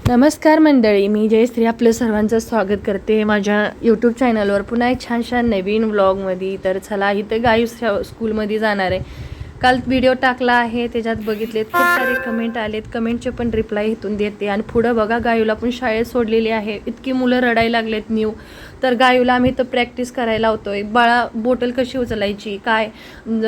नमस्कार मंडळी, मी जयश्री आपलं सर्वांचं स्वागत करते माझ्या यूट्यूब चॅनलवर पुन्हा एक छान नवीन व्लॉगमध्ये. तर चला, इथं गायू स्कूलमध्ये जाणार आहे. काल व्हिडिओ टाकला आहे, त्याच्यात बघितलेत खूप सारे कमेंट आलेत. कमेंटचे पण रिप्लाय इथून देते. आणि पुढं बघा, गायूला पण शाळेत सोडलेली आहे. इतकी मुलं रडायला लागलेत न्यू. तर गायूला आम्ही इथं प्रॅक्टिस करायला होतोय. बाळा बॉटल कशी उचलायची काय,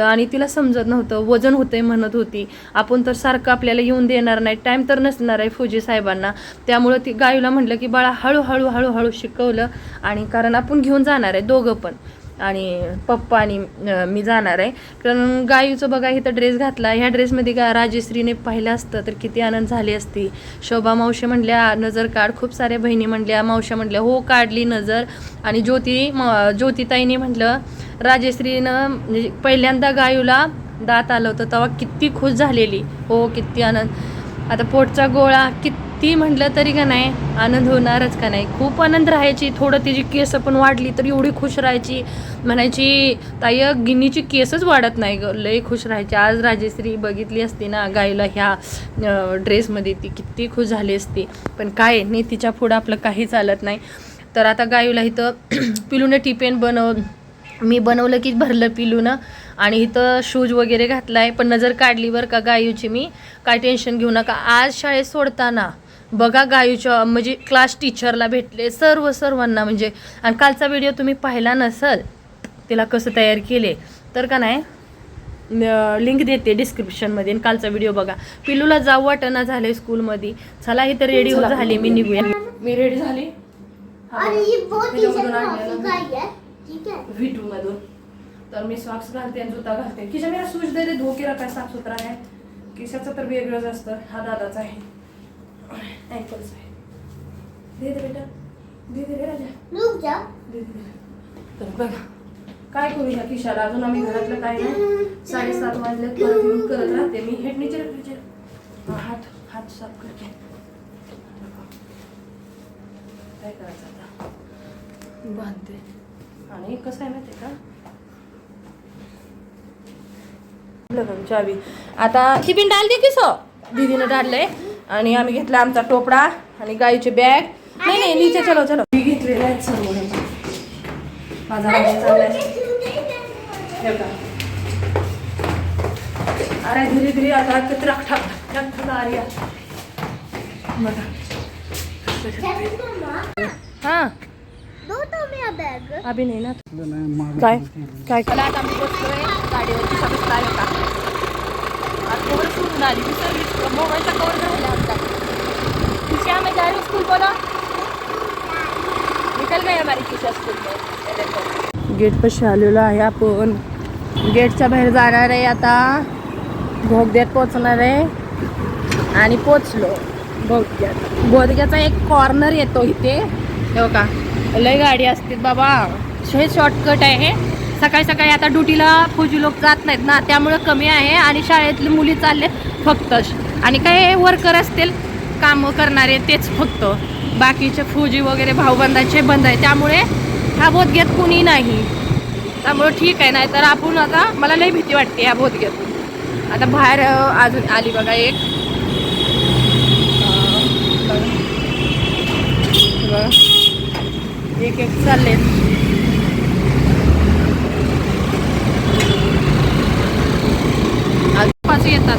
आणि तिला समजत नव्हतं. वजन होतंय म्हणत होती. आपण तर सारखं आपल्याला येऊन देणार नाही, टाईम तर नसणार आहे फौजी साहेबांना. त्यामुळं ती गायूला म्हटलं की बाळा हळूहळू शिकवलं. आणि कारण आपण घेऊन जाणार आहे दोघं पण, आणि पप्पा आणि मी जाणार आहे. कारण गायूचं बघा, इथं ड्रेस घातला. ह्या ड्रेसमध्ये राजश्रीने पाहिलं असतं तर किती आनंद झाली असती. शोभा मावशी म्हणल्या नजर काढ, खूप साऱ्या बहिणी म्हणल्या, मावश्या म्हणल्या हो काढली नजर. आणि ज्योतिताईने म्हटलं राजश्रीनं म्हणजे पहिल्यांदा गायूला दात आलं होतं तेव्हा किती खुश झालेली. हो किती आनंद. आता पोटचा गोळा किती म्हटलं तरी का नाही आनंद होणारच का नाही. खूप आनंद राहायची. थोडं तिची केस पण वाढली तर एवढी खुश राहायची, म्हणायची ताई गिन्नीची केसच वाढत नाही ग, लई खुश राहायची. आज राजश्री बघितली असती ना गायला ह्या ड्रेसमध्ये, ती किती खुश झाली असती. पण काय नाही, तिच्या पुढं आपलं काही चालत नाही. तर आता गायूला इथं पिलूनं टिफिन मी बनवलं की भरलं पिलूनं. आणि इथं शूज वगैरे घातलाय. पण नजर काढली बरं का गायूची मी, काय टेन्शन घेऊ नका. आज शाळेत सोडताना बघा गायूच्या म्हणजे क्लास टीचरला भेटले सर्वांना म्हणजे. आणि कालचा व्हिडिओ तुम्ही पाहिला नसल, तिला कसं तयार केले तर का नाही लिंक देते डिस्क्रिप्शनमध्ये. आणि कालचा व्हिडिओ बघा. पिलूला जाऊ वाटना झाले स्कूलमध्ये. चला इथं रेडी झाली, मी निघूया. मी रेडी झाली V2 मधून. तर मी सॉक्स घालते आणि जुता घालते. खिशा मेरा सूज दे दे, धो के रखा साफ सुथरा है. खिशाचं तर वेगळंच असतं. हा दादाचा आहे, अँकल्स आहे. दे दे बेटा, दे दे रे राजा, रुक जा, दे दे. तर बघा काय करू ह्या खिशाला. अजून आम्ही घरातलं काय नाही. 7:30 वाजले परत येऊन करत राहते मी. हेड नीचे हात साफ करते. काय करायचं आता, बांधते. आणि कसं आहे माहिती का, चावी आता टिफिन डाल दे किसो दीदीनं डाललंय. आणि आम्ही घेतला आमचा टोपडा आणि गाईची बॅग. नाही नीचे चलो मी घेतलेला आहे सर्व. माझा चाललाय अरे धीरे आता ठक आ रही है. हाँ अभी नाही ना. काय आता आम्ही बसलोय गाडीवरती. सगळं काय होता आज कवर सुरून आली, विसरली मोबाईलचा कवर राहिला आमचा. खिशा में जा रही स्कूल बोला, निकल गई हमारी खिशा स्कूल में. गेट पाशी आलेलो आहे आपण. गेटच्या बाहेर जाणार आहे आता. बोगद्यात पोचणार आहे. आणि पोचलो बोगद्याचा एक कॉर्नर येतो इथे. हो का, लय गाडी असते बाबा. हे शॉर्टकट आहे. सकाळी आता ड्युटीला फौजी लोक जात नाहीत ना, त्यामुळं कमी आहे. आणि शाळेतली मुली चालले फक्त. आणि काय वर्कर असतील कामं करणारे तेच फक्त. बाकीचे फौजी वगैरे भाऊबंदाचे बंद आहे. त्यामुळे हा बोधघ्यात कुणी नाही. त्यामुळं ठीक आहे. नाही तर आपण आता मला लई भीती वाटते ह्या बोधघ्यातून. आता बाहेर अजून आली बघा एक. एक चालले. आजूबाजू येतात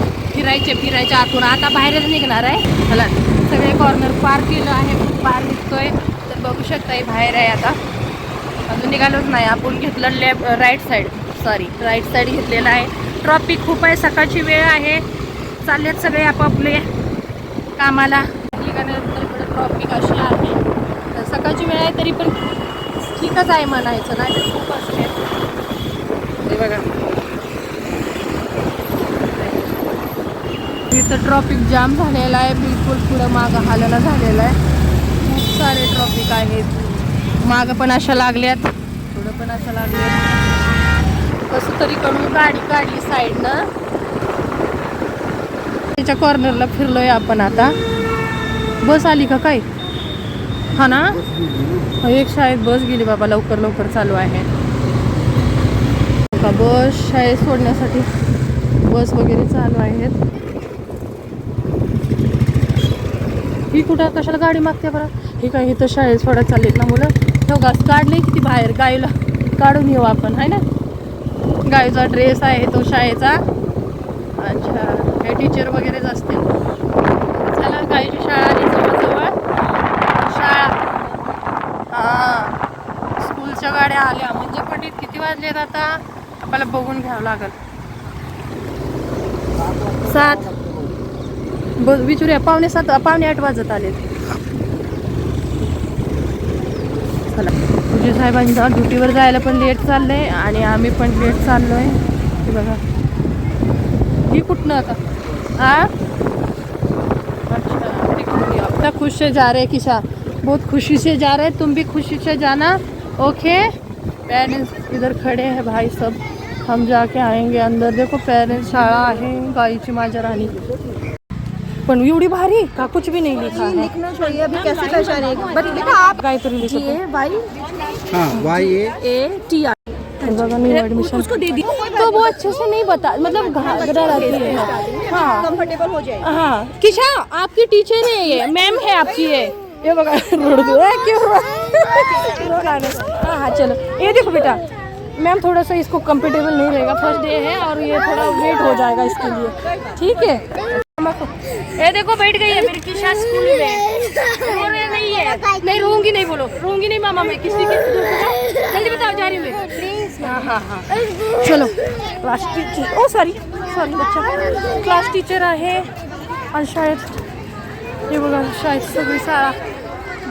फिरायच्या आतून. आता बाहेरच निघणार आहे. चला, सगळे कॉर्नर पार केलं आहे. पार निघतोय तर बघू शकता बाहेर आहे आता. अजून निघालोच नाही आपण. घेतलं राईट साईड घेतलेला आहे. ट्रॉफिक खूप आहे, सकाळची वेळ आहे. चाललेत सगळे आपापले कामाला. निघाल्यानंतर इकडे ट्रॉफिक अशी आहे. सकाळची वेळ आहे तरी पण ठीकच आहे म्हणायचं, नाही तर खूप असते. हे बघा इथं ट्रॉफिक जाम झालेला आहे. बिलकुल पुढं मागं हालना झालेला आहे. खूप सारे ट्रॉफिक आहेत. मागं पण अशा लागल्यात, पुढं पण अशा लागल्यात. कसं तरी करून गाडी काढली साईडनं. त्याच्या कॉर्नरला फिरलोय आपण आता. बस आली का काय, हा ना. एक शाळेत बस गेली बाबा, लवकर चालू आहे. बस शाळेत सोडण्यासाठी बस वगैरे चालू आहेत. ही कुठं कशाला गाडी मागते बरं? हे काय इथं शाळेत सोडत चाललेत ना मुलं. तो घास काढले किती बाहेर, गायला काढून येऊ आपण आहे ना. गायचा ड्रेस आहे तो शाळेचा. अच्छा, हे टीचर वगैरेच असते. चला, गायची शाळा आली जवळजवळ. शाळा, हां, स्कूलच्या गाड्या आल्या. म्हणजे पंडित किती वाजलेत आता आपल्याला बघून घ्यावं लागेल. 7 विचारूया. 7:45 7:45 वाजत आलेत. चला, तुझे साहेबांचा ड्युटीवर जायला पण लेट चाललंय आणि आम्ही पण लेट चाललोय. बघा ही कुठनं आता. अच्छा, अपना खुश से जा रहे किशा, बहुत खुशी से जा रहे, तुम भी खुशी से जाना. ओके. पेरेंट्स इधर खड़े हैं भाई सब. हम जाके आएंगे अंदर. देखो पेरेंट्स, शाळा आहे गाईची माझ्या राणी. पण एवढी भारी का कुछ भी नहीं लिखा है. लिखना चाहिए अभी कैसे पहचानेगा. बट बेटा आप गायत्री लिखो. YAATR एडमिशन उसको दे दी तो वो अच्छे से नहीं बता, मतलब घबरा रहती है. हाँ कंफर्टेबल हो जाए. हाँ, किशा आपकी टीचर है, ये मैम है आपकी. ये बघा रोड दो क्यों. हाँ चलो, ये देखो बेटा, मैम थोड़ा सा इसको कंफर्टेबल नहीं रहेगा, फर्स्ट डे है और ये थोड़ा वेट हो जाएगा इसके लिए. ठीक है. ये देखो बैठ गई है मेरी किशा स्कूल में. नहीं है, नहीं रहूंगी, नहीं बोलो रहूंगी नहीं मामा. मैं किसी की जल्दी बताओ, जा रही हूँ मैं प्लीज. हाँ हाँ हाँ चलो. क्लास टीचर, ओ सॉरी बच्चा, क्लास टीचर आहे. आणि शाळेत हे बघा, शाळेत सगळी शाळा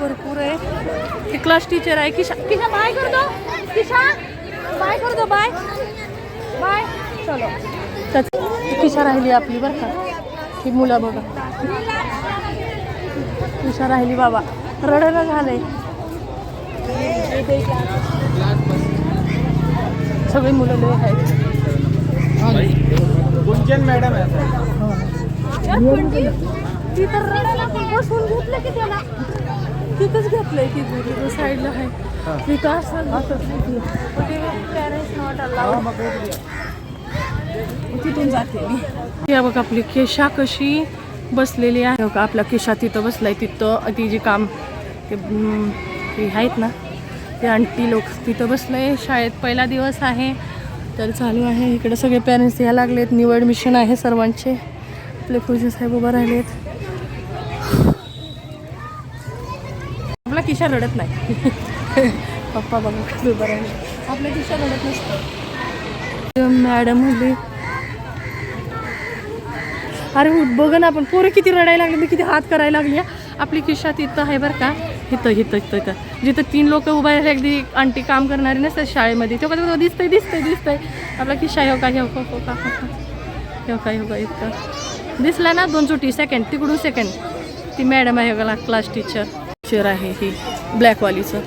भरपूर आहे. ही क्लास टीचर आहे. किशा, किशा बाय कर दो. किशा बाय कर दो. Bye bye. चलो, तर किशा राहिली आपली बरं का. ही मुलं बघा, किशा राहिली बाबा, रडायला झालंय. सगळी मुलं लय आहेत. मॅडम ती तर रडायला बसवून घेतलं की त्याला. तिथंच घेतलंय की तिथं साईडला आहे. विकास पॅरेंट्स नॉट अलाउड. तिथून जाते मी. या बघ आपली केशा कशी बसलेली आहे. बघा आपला केशा तिथं बसलाय. तिथं ती जी काम ते आहेत ना, ते आंटी लोक तिथं बसलंय. शाळेत पहिला दिवस आहे तर चालू आहे. इकडे सगळे पॅरेंट्स यायला लागलेत. न्यू ॲडमिशन आहे सर्वांचे. आपले फौजी साहेब उभं राहिलेत. आपला किशा रडत नाही. पप्पा बघा उभं राहिले. आपल्या किशा रडत नसतं. मॅडम म्हणली, अरे बघ ना, आपण पोरं किती रडायला लागली, मी किती हात करायला लागली. आपली किशा तिथं आहे बरं का. इथं जिथं 3 लोक उभा राहिले, अगदी आंटी काम करणारी नसतात शाळेमध्ये. तो का दिसतंय आपला किशा. हो का इतकं दिसला ना. 2 चोटी सेकंड तिकडून सेकंड. ती मॅडम आहे बघा, क्लास टीचर आहे ही ब्लॅकवालीचं.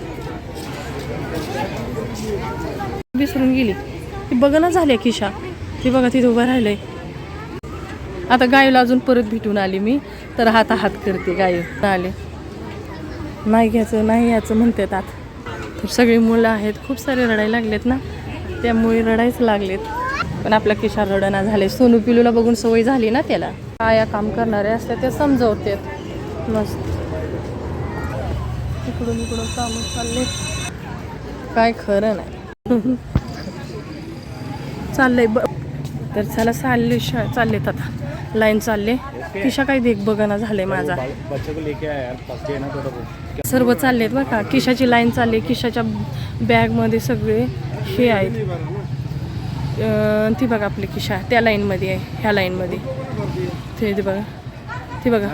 विसरून गेली ती. बघा ना झाल्या किशा. ती बघा तिथे उभं राहिलंय. आता गायला अजून परत भेटून आली मी, तर हात करते. गाय आले, नाही घ्यायचं नाही याचं म्हणतात. आत तर सगळी मुलं आहेत, खूप सारे रडायला लागलेत ना, त्यामुळे रडायच लागलेत. पण आपला किशा रडना झाले. सोनू पिलूला बघून सवय झाली ना त्याला. आया काम करणारे असतात ते समजवतात मस्त. इकडून काम चालले, काय खरं नाही. चाललंय तर चला, चाललेत आता. लाईन चालले. किशा काय देख बघा झालंय माझा. सर्व चाललेत बरं का. किशाची लाईन चालली. किशाच्या बॅगमध्ये सगळे हे आहेत. ती बघा आपली किशा त्या लाईनमध्ये आहे. ह्या लाईनमध्ये ते बघा, ती बघा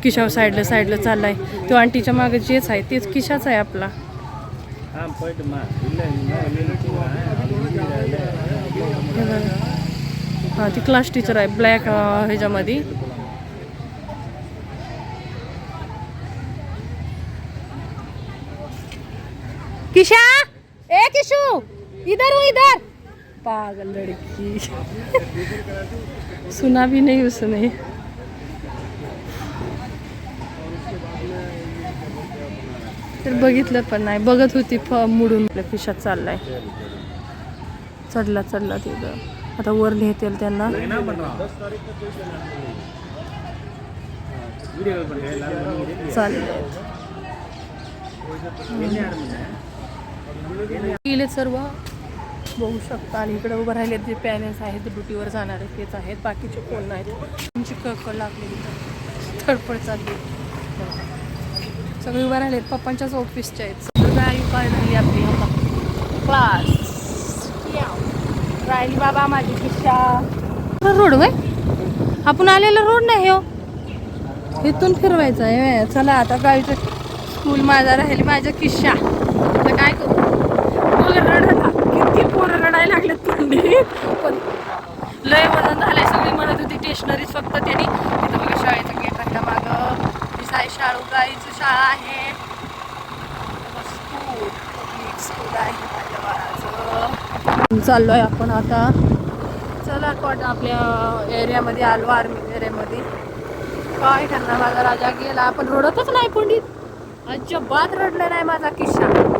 किशा साईडला चाललाय. तो आंटीच्या मागे जेच आहे तेच किशाच आहे आपला. हां, ती क्लास टीचर आहे ब्लॅक ह्याच्यामध्ये. किशा, ए किशू, इधर. पागल लड़की. सुना भी नहीं उसने. तर बघितलं पण नाही. बघत होती मुडून. खिशात चाललाय. चढला तिथं. आता वर नेतील त्यांना. चालेल गेले सर्व बघू शकता. आणि इकडे उभं राहिले जे पॅरेंट्स आहेत ते ड्युटीवर जाणार आहेत तेच आहेत, बाकीचे कोण नाहीत. त्यांची कळकळ लागली धडपड चालली. सगळे उभं राहिलेत पप्पांच्याच ऑफिसच्या आहेत. गाडी काय झाली आपली क्लास राहिली बाबा माझी किस्सा. रोड वय आपण आलेला रोड नाही हो, इथून फिरवायचं आहे. चला आता गाडीचं स्कूल माझा राहिली माझ्या किस्सा. आता काय करू रडता किती पोरं रडायला लागलेत पण लय वजन झालंय. सगळी म्हणत होती स्टेशनरीज फक्त त्यांनी. तिथं बघा शाळेचं गेट राहिला मागं. साई शाळू गाईची शाळा आहे. स्कूल आहे माझ्या बाळाचं. चाललोय आपण आता. चला आपल्या एरियामध्ये आलो, आर्मी एरियामध्ये. काय करणार माझा राजा गेला पण रडतच नाही पंडित, अजिबात रडलं नाही माझा किस्सा.